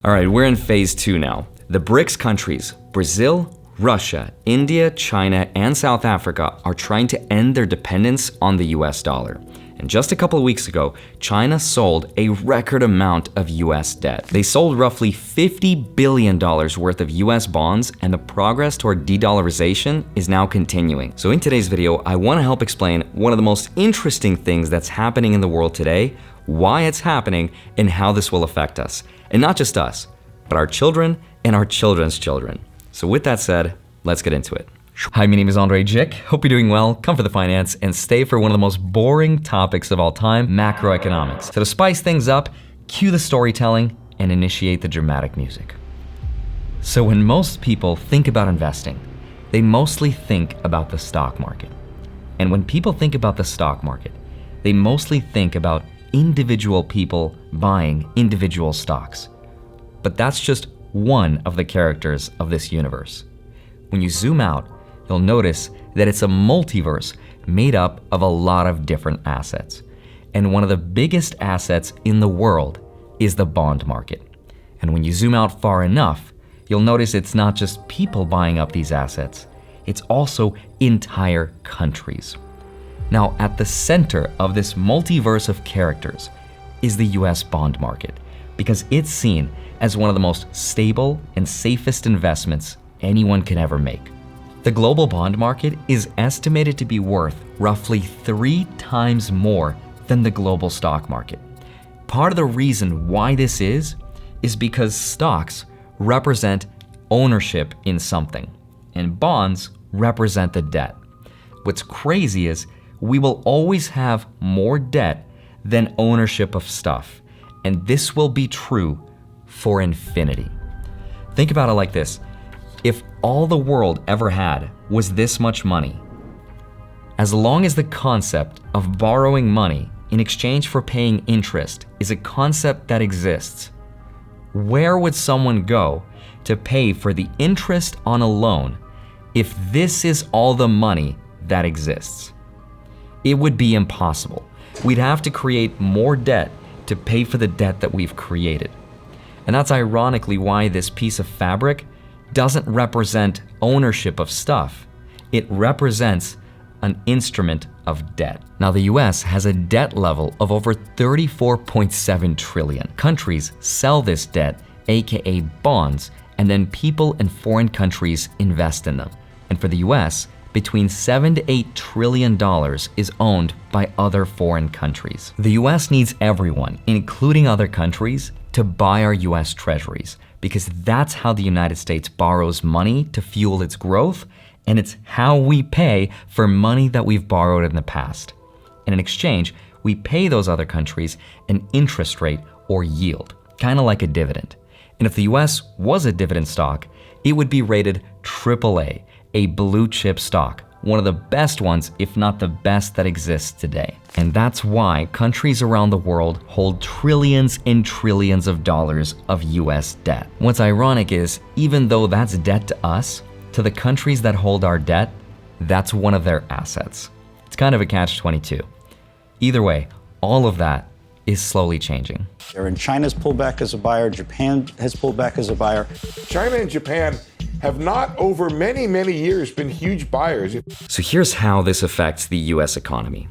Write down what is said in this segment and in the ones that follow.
All right, we're in phase 2 now. The BRICS countries, Brazil, Russia, India, China, and South Africa are trying to end their dependence on the US dollar. And just a couple of weeks ago, China sold a record amount of US debt. They sold roughly $50 billion worth of US bonds, and the progress toward de-dollarization is now continuing. So in today's video, I want to help explain one of the most interesting things that's happening in the world today, why it's happening, and how this will affect us. And not just us, but our children and our children's children. So with that said, let's get into it. Hi, my name is Andrei Jikh. Hope you're doing well, come for the finance, and stay for one of the most boring topics of all time, macroeconomics. So to spice things up, cue the storytelling and initiate the dramatic music. So when most people think about investing, they mostly think about the stock market. And when people think about the stock market, they mostly think about individual people buying individual stocks. But that's just one of the characters of this universe. When you zoom out, you'll notice that it's a multiverse made up of a lot of different assets. And one of the biggest assets in the world is the bond market. And when you zoom out far enough, you'll notice it's not just people buying up these assets, it's also entire countries. Now, at the center of this multiverse of characters is the US bond market, because it's seen as one of the most stable and safest investments anyone can ever make. The global bond market is estimated to be worth roughly 3 times more than the global stock market. Part of the reason why this is because stocks represent ownership in something, and bonds represent the debt. What's crazy is we will always have more debt than ownership of stuff, and this will be true for infinity. Think about it like this. If all the world ever had was this much money, as long as the concept of borrowing money in exchange for paying interest is a concept that exists, where would someone go to pay for the interest on a loan if this is all the money that exists? It would be impossible. We'd have to create more debt to pay for the debt that we've created. And that's ironically why this piece of fabric doesn't represent ownership of stuff. It represents an instrument of debt. Now, the US has a debt level of over 34.7 trillion. Countries sell this debt, aka bonds, and then people in foreign countries invest in them. And for the US, between $7 to $8 trillion is owned by other foreign countries. The US needs everyone, including other countries, to buy our US treasuries, because that's how the United States borrows money to fuel its growth, and it's how we pay for money that we've borrowed in the past. And in exchange, we pay those other countries an interest rate or yield, kind of like a dividend. And if the US was a dividend stock, it would be rated AAA, a blue chip stock, one of the best ones, if not the best that exists today. And that's why countries around the world hold trillions and trillions of dollars of US debt. What's ironic is, even though that's debt to us, to the countries that hold our debt, that's one of their assets. It's kind of a catch-22. Either way, all of that is slowly changing. And China's pulled back as a buyer, Japan has pulled back as a buyer. China and Japan have not over many, many years been huge buyers. So here's how this affects the US economy.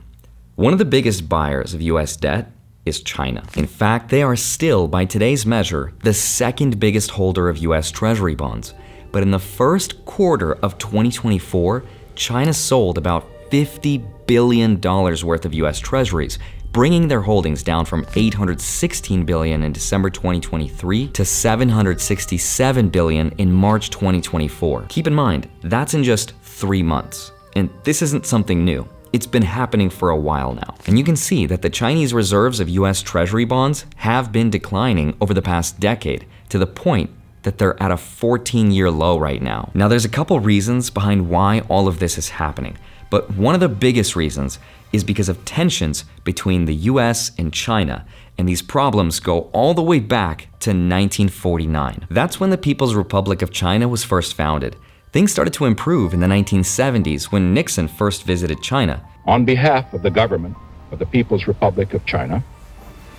One of the biggest buyers of US debt is China. In fact, they are still, by today's measure, the second biggest holder of US Treasury bonds. But in the first quarter of 2024, China sold about $50 billion worth of US Treasuries, bringing their holdings down from $816 billion in December 2023 to $767 billion in March 2024. Keep in mind, that's in just 3 months. And this isn't something new. It's been happening for a while now. And you can see that the Chinese reserves of US Treasury bonds have been declining over the past decade, to the point that they're at a 14-year low right now. Now, there's a couple reasons behind why all of this is happening, but one of the biggest reasons is because of tensions between the US and China, and these problems go all the way back to 1949. That's when the People's Republic of China was first founded. Things started to improve in the 1970s when Nixon first visited China. On behalf of the government of the People's Republic of China,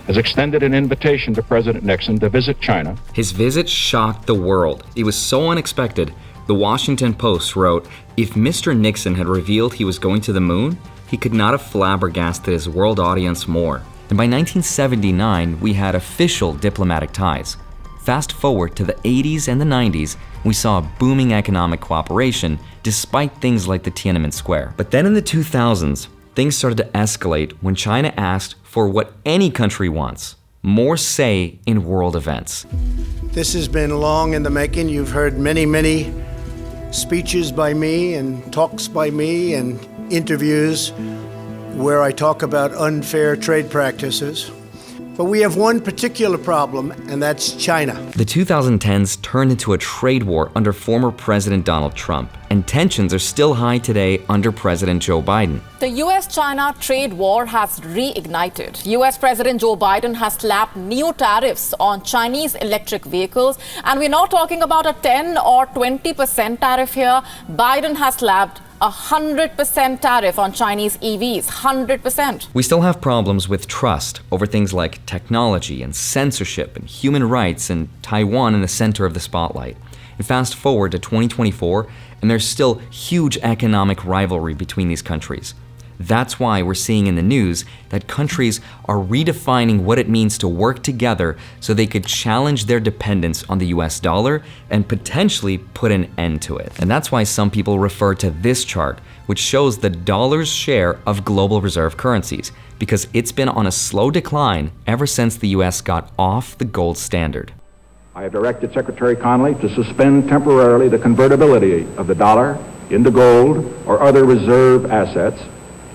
has extended an invitation to President Nixon to visit China. His visit shocked the world. It was so unexpected. The Washington Post wrote, if Mr. Nixon had revealed he was going to the moon, he could not have flabbergasted his world audience more. And by 1979, we had official diplomatic ties. Fast forward to the 80s and the 90s, we saw a booming economic cooperation despite things like the Tiananmen Square. But then in the 2000s, things started to escalate when China asked for what any country wants: more say in world events. This has been long in the making. You've heard many speeches by me and talks by me and interviews where I talk about unfair trade practices. But we have one particular problem, and that's China. The 2010s turned into a trade war under former President Donald Trump, and tensions are still high today under President Joe Biden. The US-China trade war has reignited. US President Joe Biden has slapped new tariffs on Chinese electric vehicles, and we're not talking about a 10 or 20% tariff here. Biden has slapped 100% tariff on Chinese EVs, 100%. We still have problems with trust over things like technology and censorship and human rights, and Taiwan in the center of the spotlight. And fast forward to 2024, and there's still huge economic rivalry between these countries. That's why we're seeing in the news that countries are redefining what it means to work together so they could challenge their dependence on the US dollar and potentially put an end to it. And that's why some people refer to this chart, which shows the dollar's share of global reserve currencies, because it's been on a slow decline ever since the US got off the gold standard. I have directed Secretary Connally to suspend temporarily the convertibility of the dollar into gold or other reserve assets,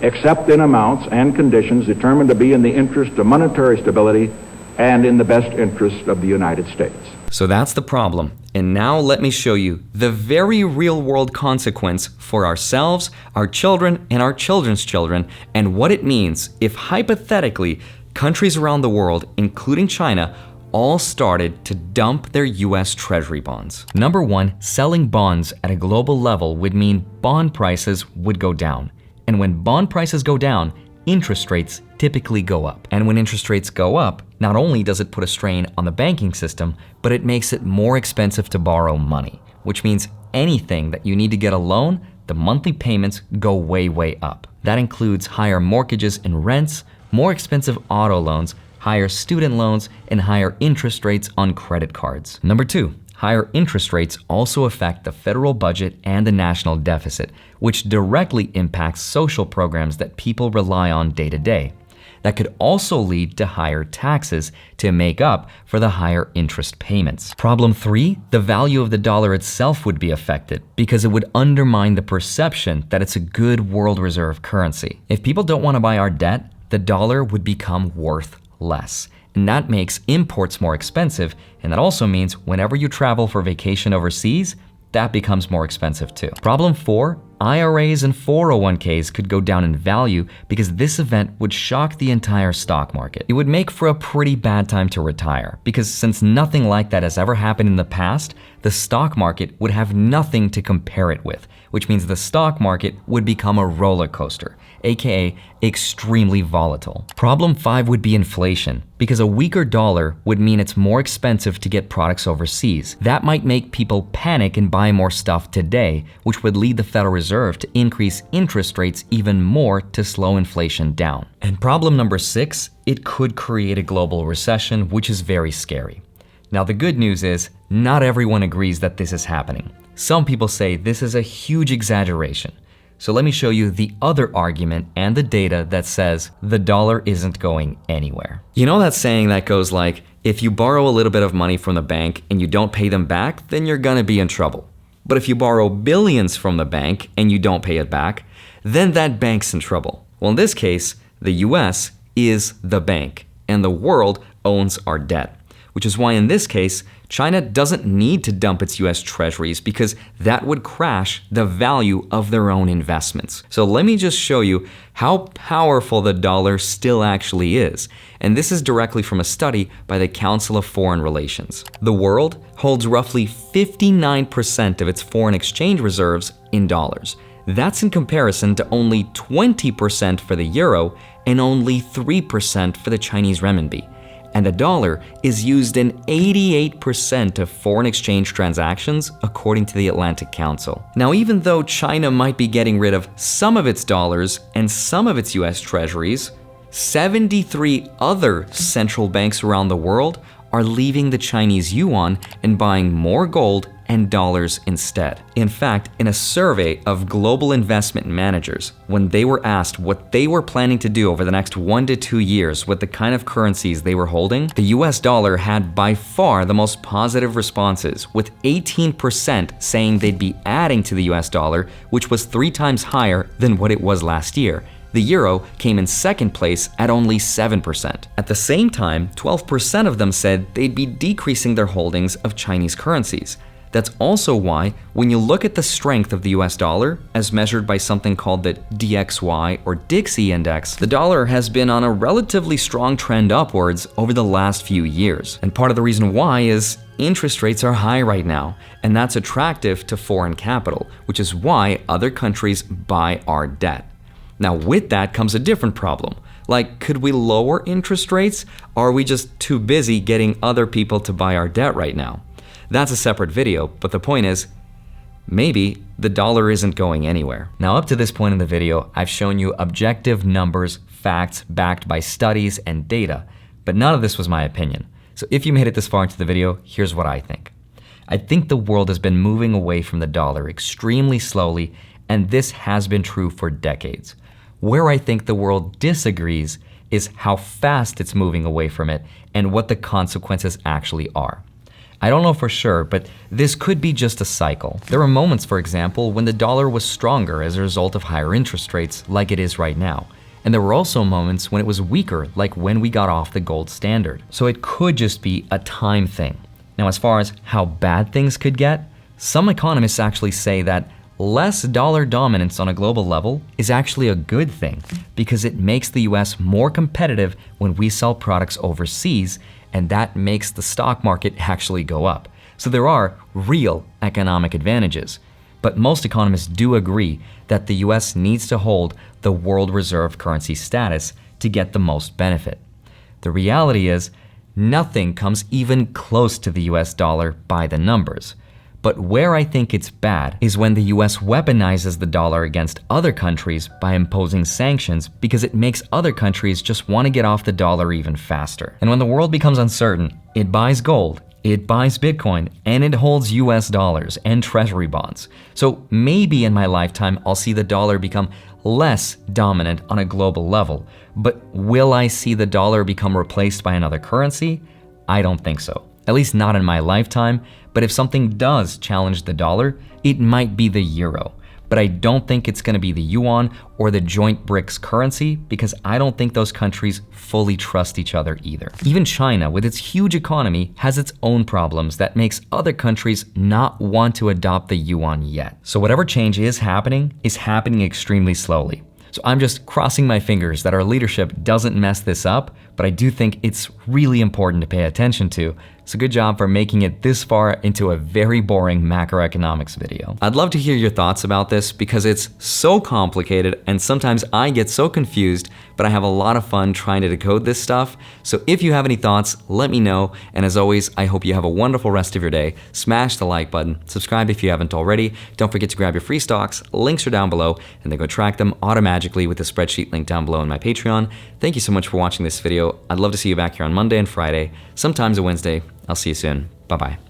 except in amounts and conditions determined to be in the interest of monetary stability and in the best interest of the United States. So that's the problem. And now let me show you the very real-world consequence for ourselves, our children, and our children's children, and what it means if hypothetically countries around the world, including China, all started to dump their US Treasury bonds. Number one, selling bonds at a global level would mean bond prices would go down. And when bond prices go down, interest rates typically go up. And when interest rates go up, not only does it put a strain on the banking system, but it makes it more expensive to borrow money, which means anything that you need to get a loan, the monthly payments go way up. That includes higher mortgages and rents, more expensive auto loans, higher student loans, and higher interest rates on credit cards. Number two, higher interest rates also affect the federal budget and the national deficit, which directly impacts social programs that people rely on day to day. That could also lead to higher taxes to make up for the higher interest payments. Problem three, the value of the dollar itself would be affected because it would undermine the perception that it's a good world reserve currency. If people don't want to buy our debt, the dollar would become worth less. And that makes imports more expensive, and that also means whenever you travel for vacation overseas, that becomes more expensive too. Problem four, IRAs and 401ks could go down in value because this event would shock the entire stock market. It would make for a pretty bad time to retire, because since nothing like that has ever happened in the past, the stock market would have nothing to compare it with, which means the stock market would become a roller coaster, aka extremely volatile. Problem five would be inflation, because a weaker dollar would mean it's more expensive to get products overseas. That might make people panic and buy more stuff today, which would lead the Federal Reserve to increase interest rates even more to slow inflation down. And problem number six, it could create a global recession, which is very scary. Now the good news is, not everyone agrees that this is happening. Some people say this is a huge exaggeration. So let me show you the other argument and the data that says the dollar isn't going anywhere. You know that saying that goes like, if you borrow a little bit of money from the bank and you don't pay them back, then you're gonna be in trouble. But if you borrow billions from the bank and you don't pay it back, then that bank's in trouble. Well, in this case, the US is the bank, and the world owns our debt, which is why in this case, China doesn't need to dump its US treasuries because that would crash the value of their own investments. So let me just show you how powerful the dollar still actually is. And this is directly from a study by the Council of Foreign Relations. The world holds roughly 59% of its foreign exchange reserves in dollars. That's in comparison to only 20% for the euro and only 3% for the Chinese renminbi. And the dollar is used in 88% of foreign exchange transactions, according to the Atlantic Council. Now, even though China might be getting rid of some of its dollars and some of its US treasuries, 73 other central banks around the world are leaving the Chinese yuan and buying more gold and dollars instead. In fact, in a survey of global investment managers, when they were asked what they were planning to do over the next 1 to 2 years with the kind of currencies they were holding, the US dollar had by far the most positive responses, with 18% saying they'd be adding to the US dollar, which was 3 times higher than what it was last year. The euro came in second place at only 7%. At the same time, 12% of them said they'd be decreasing their holdings of Chinese currencies. That's also why, when you look at the strength of the US dollar, as measured by something called the DXY or Dixie Index, the dollar has been on a relatively strong trend upwards over the last few years. And part of the reason why is interest rates are high right now, and that's attractive to foreign capital, which is why other countries buy our debt. Now, with that comes a different problem. Like, could we lower interest rates? Or are we just too busy getting other people to buy our debt right now? That's a separate video, but the point is, maybe the dollar isn't going anywhere. Now, up to this point in the video, I've shown you objective numbers, facts backed by studies and data, but none of this was my opinion. So if you made it this far into the video, here's what I think. I think the world has been moving away from the dollar extremely slowly, and this has been true for decades. Where I think the world disagrees is how fast it's moving away from it and what the consequences actually are. I don't know for sure, but this could be just a cycle. There were moments, for example, when the dollar was stronger as a result of higher interest rates, like it is right now. And there were also moments when it was weaker, like when we got off the gold standard. So it could just be a time thing. Now, as far as how bad things could get, some economists actually say that less dollar dominance on a global level is actually a good thing because it makes the US more competitive when we sell products overseas, and that makes the stock market actually go up. So there are real economic advantages. But most economists do agree that the US needs to hold the world reserve currency status to get the most benefit. The reality is, nothing comes even close to the US dollar by the numbers. But where I think it's bad is when the US weaponizes the dollar against other countries by imposing sanctions because it makes other countries just want to get off the dollar even faster. And when the world becomes uncertain, it buys gold, it buys Bitcoin, and it holds US dollars and treasury bonds. So maybe in my lifetime, I'll see the dollar become less dominant on a global level. But will I see the dollar become replaced by another currency? I don't think so. At least not in my lifetime, but if something does challenge the dollar, it might be the euro. But I don't think it's going to be the yuan or the joint BRICS currency because I don't think those countries fully trust each other either. Even China, with its huge economy, has its own problems that makes other countries not want to adopt the yuan yet. So whatever change is happening extremely slowly. So I'm just crossing my fingers that our leadership doesn't mess this up, but I do think it's really important to pay attention to. So good job for making it this far into a very boring macroeconomics video. I'd love to hear your thoughts about this because it's so complicated and sometimes I get so confused, but I have a lot of fun trying to decode this stuff. So if you have any thoughts, let me know. And as always, I hope you have a wonderful rest of your day. Smash the like button, subscribe if you haven't already. Don't forget to grab your free stocks, links are down below, and then go track them automatically with the spreadsheet link down below in my Patreon. Thank you so much for watching this video. I'd love to see you back here on Monday and Friday, sometimes a Wednesday. I'll see you soon. Bye-bye.